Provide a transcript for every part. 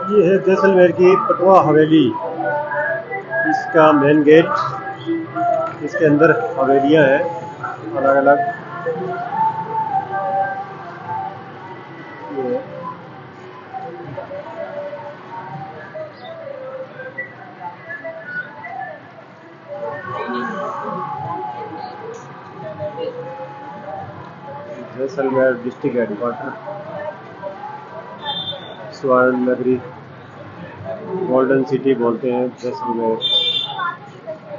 ये है जैसलमेर की पटवा हवेली। इसका मेन गेट, इसके अंदर हवेलियां हैं अलग अलग। ये जैसलमेर डिस्ट्रिक्ट हेडक्वार्टर, स्वर्ण नगरी, गोल्डन सिटी बोलते हैं जैसलमेर।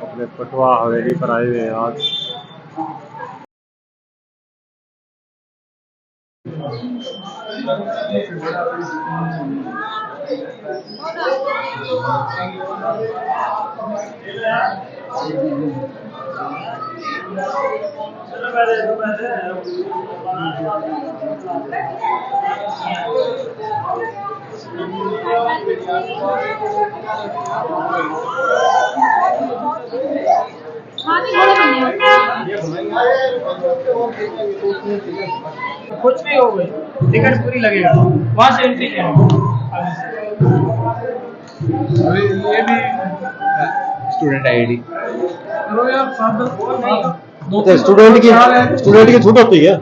अपने पटवा हवेली पर आए हुए हैं आज। कुछ भी हो गई टिकट पूरी लगेगा, वहां से एंट्री है। ये भी स्टूडेंट आईडी। स्टूडेंट की छूट होती है,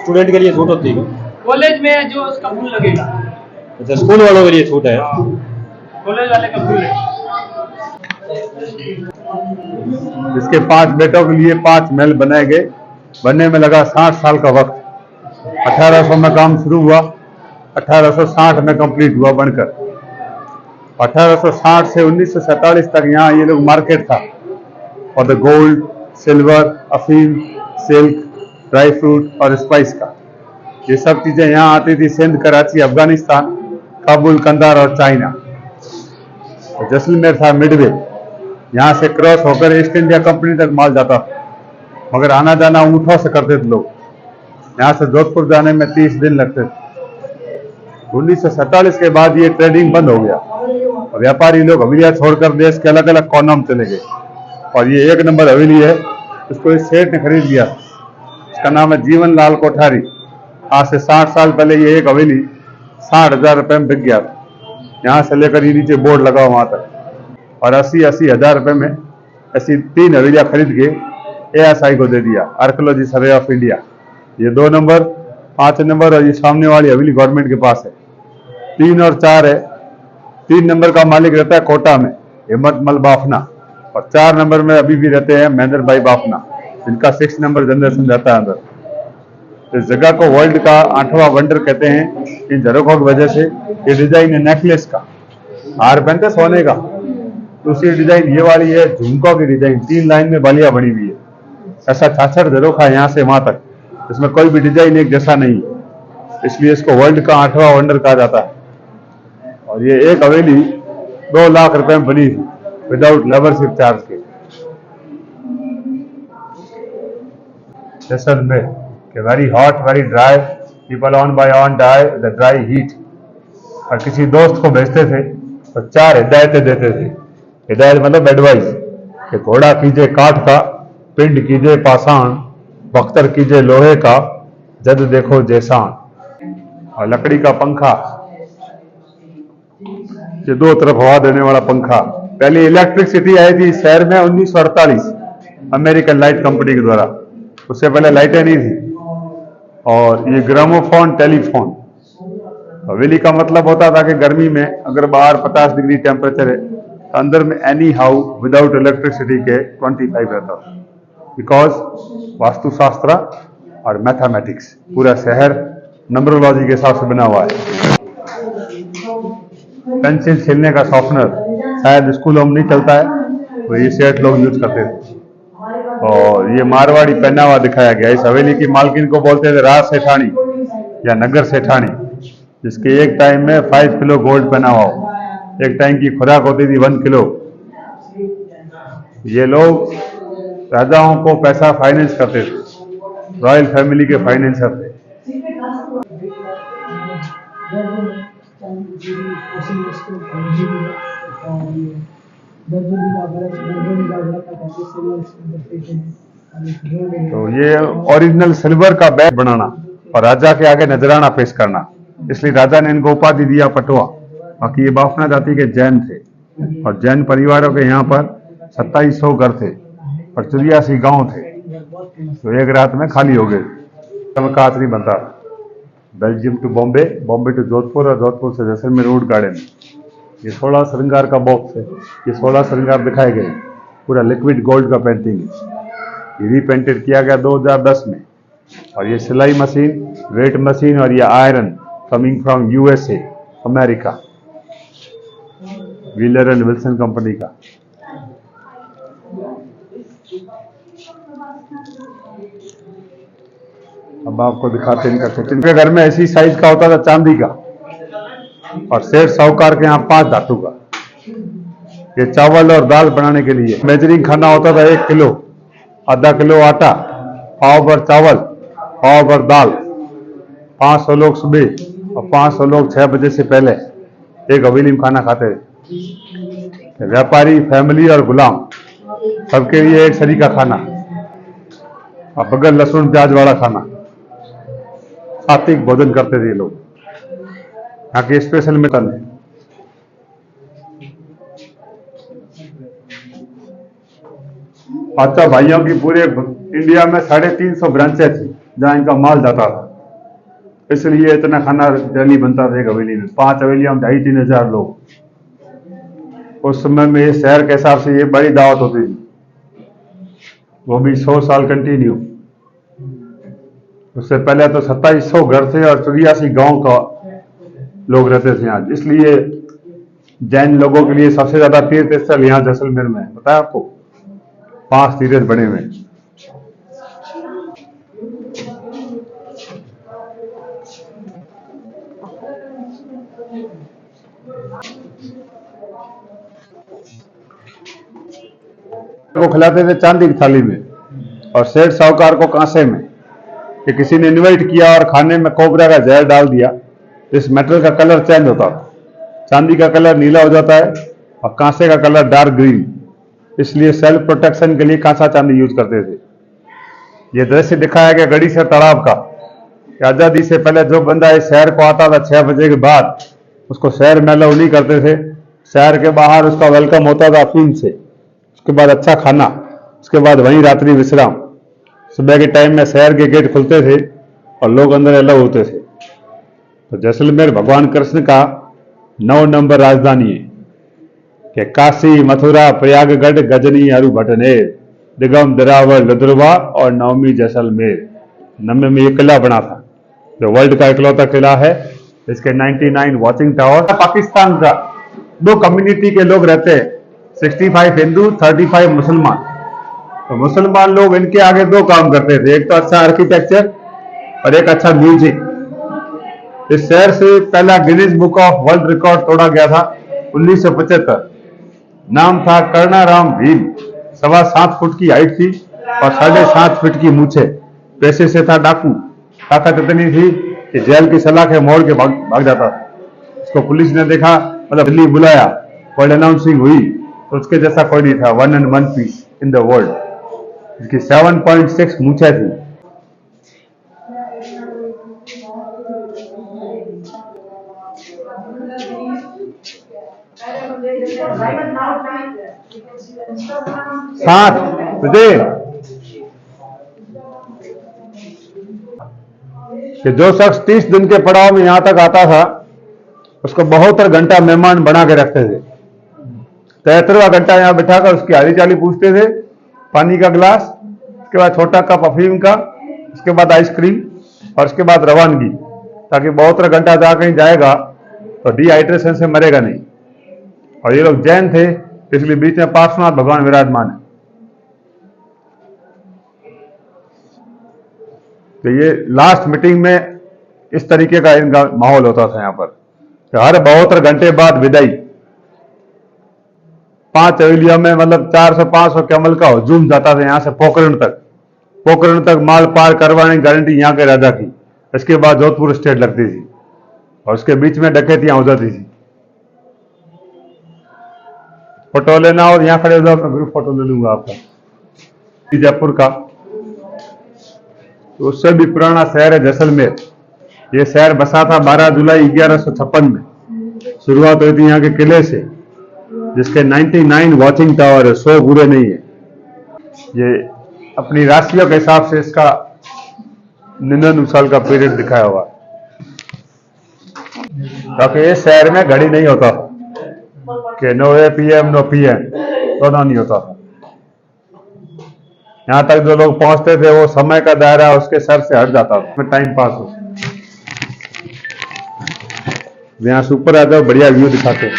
स्टूडेंट के लिए छूट होती है। कॉलेज में जो उसका फुल लगेगा। अच्छा, स्कूल वालों के लिए छूट है। कॉलेज वाले का फुल है। इसके 5 बेटों के लिए 5 महल बनाए गए। बनने में लगा 60 साल का वक्त। 1800 में काम शुरू हुआ, 1860 में कंप्लीट हुआ बनकर। 1860 से 1947 तक यहाँ ये लोग मार्केट था और द गोल्ड, सिल्वर, अफीम, सिल्क, ड्राई फ्रूट और स्पाइस का। ये सब चीजें यहाँ आती थी सिंध, कराची, अफगानिस्तान, काबुल, कंधार और चाइना। जैसलमेर था मिडवे। यहाँ से क्रॉस होकर ईस्ट इंडिया कंपनी तक माल जाता था, मगर आना जाना ऊँटों से करते थे लोग। यहाँ से जोधपुर जाने में 30 दिन लगते थे। 1947 के बाद ये ट्रेडिंग बंद हो गया और व्यापारी लोग हवेलियाँ छोड़कर देश के अलग अलग कोनों में चले गए। और ये 1 नंबर हवेली है, इसको इस सेठ ने खरीद लिया। इसका नाम है जीवन लाल कोठारी। आज से 60 साल पहले ये एक हवेली 60,000 रुपये में बिक गया। यहाँ से लेकर ये नीचे बोर्ड लगा वहाँ तक। और 80-80 हज़ार रुपये में ऐसी 3 हवेलियाँ खरीद के ASI को दे दिया, आर्कियोलॉजी सर्वे ऑफ इंडिया। ये 2 नंबर, 5 नंबर और ये सामने वाली हवेली गवर्नमेंट के पास है। 3 और 4 है। 3 नंबर का मालिक रहता है कोटा में, हिम्मतमल बाफना। और 4 नंबर में अभी भी रहते हैं महेंद्र भाई बाफना, जिनका 6 नंबर जनरेशन रहता है अंदर। इस जगह को वर्ल्ड का 8वां वंडर कहते हैं इन झरोखों की वजह से। ये डिजाइन है नेकलेस का, हार पहनते सोने का। दूसरी डिजाइन ये वाली है झुमकों की डिजाइन, 3 लाइन में बालियां बनी हुई है। ऐसा 66 झरोखा यहाँ से वहां तक, इसमें कोई भी डिजाइन एक जैसा नहीं, इसलिए इसको वर्ल्ड का 8वां वंडर कहा जाता है। और ये एक हवेली 2 लाख रुपए में बनी थी, विदाउट लेबरशिप चार्ज के। जैसलमेर के very hot, very dry, people on by on die the dry heat. और किसी दोस्त को भेजते थे तो 4 हिदायतें देते थे। हिदायत मतलब एडवाइस कि घोड़ा कीजिए काठ का, पिंड कीजिए पाषाण, बख्तर कीजिए लोहे का, जद देखो जैसान। और लकड़ी का पंखा, ये 2 तरफ हवा देने वाला पंखा। पहले इलेक्ट्रिसिटी आई थी शहर में 1948 अमेरिकन लाइट कंपनी के द्वारा, उससे पहले लाइटें नहीं थी। और ये ग्रामोफोन टेलीफोन। हवेली का मतलब होता था कि गर्मी में अगर बाहर 50 डिग्री टेम्परेचर है तो अंदर में एनी हाउ विदाउट इलेक्ट्रिसिटी के 25 रहता था। बिकॉज वास्तुशास्त्र और मैथमेटिक्स, पूरा शहर नंबरोलॉजी के हिसाब से बना हुआ है। पेंसिल छीलने का सॉफ्टनर शायद स्कूलों में नहीं चलता है, तो ये सेठ लोग यूज करते थे। और ये मारवाड़ी पहनावा दिखाया गया। इस हवेली की मालकिन को बोलते थे राज सेठानी या नगर सेठानी, जिसके एक टाइम में 5 किलो गोल्ड पहना हुआ हो। एक टाइम की खुराक होती थी 1 किलो। ये लोग राजाओं को पैसा फाइनेंस करते थे, रॉयल फैमिली के फाइनेंसर थे। तो ये ओरिजिनल सिल्वर का बैग बनाना और राजा के आगे नजराना पेश करना, इसलिए राजा ने इनको उपाधि दिया पटवा। बाकी ये बाफना जाति के जैन थे और जैन परिवारों के यहाँ पर 2700 घर थे और 84 गांव थे, तो एक रात में खाली हो गए। कांच नहीं बनता। Belgium to Bombay, Bombay to Jodhpur और जोधपुर से जैसलमेर रोड गार्डन। ये 16 श्रृंगार का बॉक्स है। ये 16 श्रृंगार दिखाए गए, पूरा लिक्विड गोल्ड का पेंटिंग है। ये रीपेंटेड किया गया 2010 में। और ये सिलाई मशीन, वेट मशीन और ये iron coming from USA, America, wheeler and Wilson company का। अब आपको दिखाते हैं इनका किचन। इनके घर में ऐसी साइज का होता था चांदी का, और सेठ साहूकार के यहाँ 5 धातु का। ये चावल और दाल बनाने के लिए मेजरिंग खाना होता था 1 किलो, आधा किलो आटा, पाव भर चावल, पाव भर दाल। 500 लोग सुबह और 500 लोग 6 बजे से पहले एक हवेली में खाना खाते थे। व्यापारी, फैमिली और गुलाम सबके लिए एक सरी का खाना, और बगैर लहसुन प्याज वाला खाना। सात्विक भोजन करते थे लोग। यहाँ के स्पेशल मिटन है। अच्छा भाइयों की पूरे इंडिया में 350 ब्रांचें थी जहां इनका माल जाता था, इसलिए इतना खाना डेली बनता था एक हवेली में। 5 हवेलियां, 2,500-3 हजार लोग। उस समय में ये शहर के हिसाब से ये बड़ी दावत होती थी, वो भी 100 साल कंटिन्यू। उससे पहले तो 2700 घर थे और 84 गांव का लोग रहते थे यहाँ। इसलिए जैन लोगों के लिए सबसे ज्यादा तीर्थ स्थल यहाँ जैसलमेर में है। बताया आपको 5 तीर्थ बने हुए। को खिलाते थे चांदी की थाली में और सेठ साहूकार को कांसे में। कि किसी ने इनवाइट किया और खाने में कोबरा का जहर डाल दिया, इस मेटल का कलर चेंज होता था। चांदी का कलर नीला हो जाता है और कांसे का कलर डार्क ग्रीन। इसलिए सेल्फ प्रोटेक्शन के लिए कांसा चांदी यूज करते थे। यह दृश्य दिखाया गया गढ़ी से तालाब का। आजादी से पहले जो बंदा इस शहर को आता था 6 बजे के बाद, उसको शहर में अलाउ नहीं करते थे। शहर के बाहर उसका वेलकम होता था अफीम से, उसके बाद अच्छा खाना, उसके बाद वहीं रात्रि विश्राम। सुबह के टाइम में शहर के गेट खुलते थे और लोग अंदर अलाउ होते थे। तो जैसलमेर भगवान कृष्ण का 9 नंबर राजधानी है कि काशी, मथुरा, प्रयागगढ़, गजनी, अरु भटनेर, दिगम, दरावर, लुद्रवा और नवमी जैसलमेर। 90 में ये किला बना था जो वर्ल्ड का इकलौता किला है। इसके 99 वॉचिंग टावर। पाकिस्तान का 2 कम्युनिटी के लोग रहते हैं, 65 हिंदू, 35 मुसलमान। तो मुसलमान लोग इनके आगे 2 काम करते थे, एक तो अच्छा आर्किटेक्चर और एक अच्छा म्यूजिक। इस शहर से पहला Guinness book of world record तोड़ा गया था 1975। नाम था कर्णाराम भील। 7.25 फुट की हाइट थी और 7.5 फीट की मूछे। पैसे से था डाकू। ताकत इतनी थी कि जेल की सलाखें मोड़ के भाग जाता था। उसको पुलिस ने देखा, मतलब दिल्ली बुलाया, वर्ल्ड अनाउंसिंग हुई, तो उसके जैसा कोई नहीं था 1 and 1 piece in the world. इसकी 7.6 मूछें थी। सात बजे कि जो शख्स 30 दिन के पड़ाव में यहां तक आता था, उसको 72 घंटा मेहमान बना के रखते थे। 73वां घंटा यहां बिठाकर उसकी हाली चाली पूछते थे, पानी का गिलास, उसके बाद छोटा कप अफीम का, उसके बाद आइसक्रीम और उसके बाद रवानगी, ताकि 72 घंटा जहाँ कहीं जाएगा तो डिहाइड्रेशन से मरेगा नहीं। और ये लोग जैन थे, इसलिए बीच में पार्श्वनाथ भगवान विराजमान है। तो ये लास्ट मीटिंग में इस तरीके का इनका माहौल होता था यहाँ पर। हर 72 घंटे बाद विदाई। 5 हवेलियों में मतलब 400-500 कैमल का हुजूम जाता था यहां से पोखरण तक। पोखरण तक माल पार करवाने की गारंटी यहाँ के राजा की। इसके बाद जोधपुर स्टेट लगती थी और उसके बीच में डकैतियां हो जाती थी। फोटो लेना और यहाँ खड़े हो जाओ, मैं ग्रुप फोटो ले लूंगा आपका। जयपुर का तो उससे भी पुराना शहर है जैसलमेर। ये शहर बसा था 12 जुलाई 1156 में। शुरुआत हुई थी यहाँ के किले से, जिसके 99 वॉचिंग टावर है, 100 बुरे नहीं है। ये अपनी राशियों के हिसाब से इसका 99 साल का पीरियड दिखाया हुआ है, ताकि इस शहर में घड़ी नहीं होता था कि 9 PM 9 PM दोनों नहीं होता था। यहाँ तक जो लोग पहुंचते थे वो समय का दायरा उसके सर से हट जाता था, टाइम पास हो। यहाँ से ऊपर आ जाओ, बढ़िया व्यू दिखाते हैं।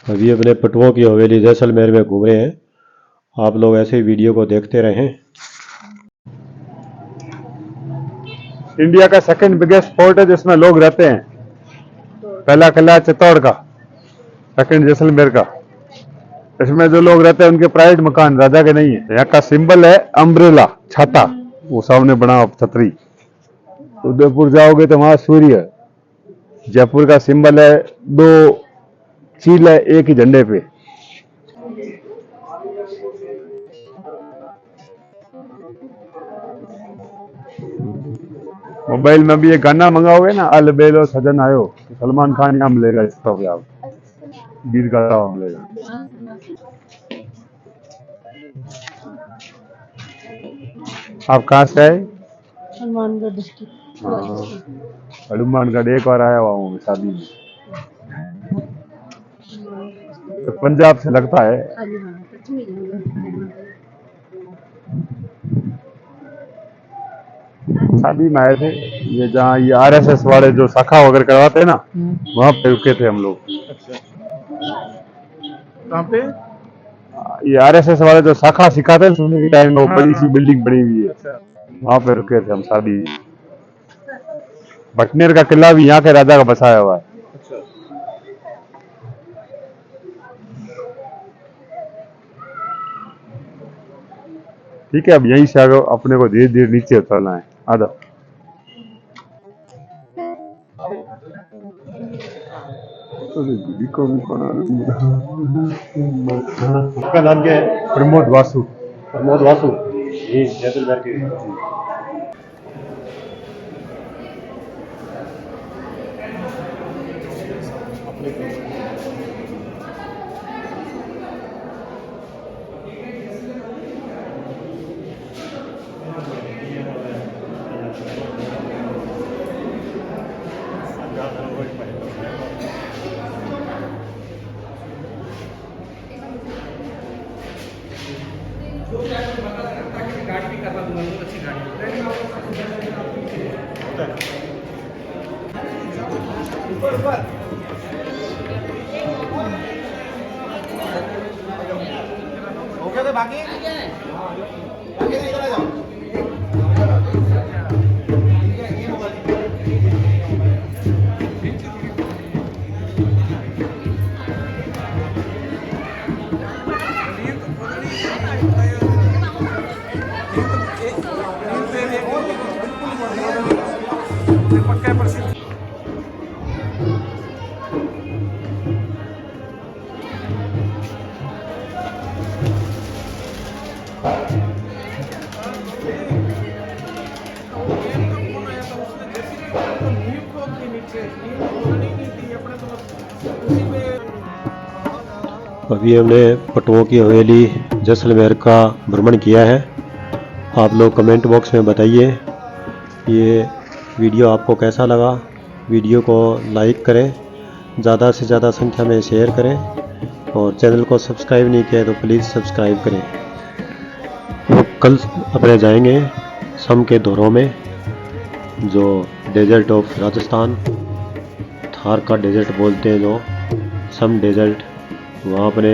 अभी अपने पटुओं की हवेली जैसलमेर में घूम रहे हैं। आप लोग ऐसे वीडियो को देखते रहें। इंडिया का सेकंड बिगेस्ट फोर्ट है जिसमें लोग रहते हैं। पहला किला चित्तौड़ का, सेकंड जैसलमेर का। इसमें जो लोग रहते हैं उनके प्राइवेट मकान, राजा के नहीं है। यहाँ का सिंबल है अम्ब्रेला, छाता, वो सामने बना छतरी। उदयपुर जाओगे तो वहां सूर्य। जयपुर का सिंबल है 2 चील है एक ही झंडे पे। मोबाइल में भी ये गाना मंगाओगे ना, अल बेलो सजन आयो, तो सलमान खान यहाँ मिलेगा। इस पर आप गीत गाता हुआ मिलेगा। आप कहाँ से आए? हनुमानगढ़ डिस्ट्रिक्ट। हनुमानगढ़ एक बार आया हुआ हूँ शादी में। तो पंजाब से लगता है। शादी में आए थे। ये जहाँ ये RSS वाले जो शाखा वगैरह करवाते हैं ना, वहां पे रुके थे हम लोग। कहाँ पे? ये RSS वाले जो शाखा सिखाते हैं सुनने के टाइम, वो बड़ी सी बिल्डिंग बनी हुई है, वहां पे रुके थे हम शादी। भटनेर का किला भी यहाँ के राजा का बसाया हुआ है। ठीक है, अब यहीं से आगे अपने को धीरे धीरे नीचे उतरना है। आधा आपका नाम क्या है? प्रमोद वासु। प्रमोद वासु जी, जैसलमेर के। गाड़ी भी करवा दूंगा, बहुत अच्छी गाड़ी हो गया। तो बाकी इधर आ जाओ। अभी हमने पटुओं की हवेली जैसलमेर का भ्रमण किया है। आप लोग कमेंट बॉक्स में बताइए ये वीडियो आपको कैसा लगा। वीडियो को लाइक करें, ज़्यादा से ज़्यादा संख्या में शेयर करें, और चैनल को सब्सक्राइब नहीं किया तो प्लीज़ सब्सक्राइब करें। तो कल अपने जाएंगे सम के दौरों में, जो डेजर्ट ऑफ राजस्थान, थार का डेजर्ट बोलते हैं जो, सम डेजर्ट। वहाँ अपने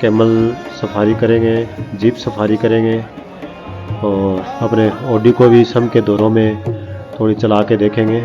कैमल सफारी करेंगे, जीप सफारी करेंगे, और अपने ऑडी को भी सम के दौरों में थोड़ी चला के देखेंगे।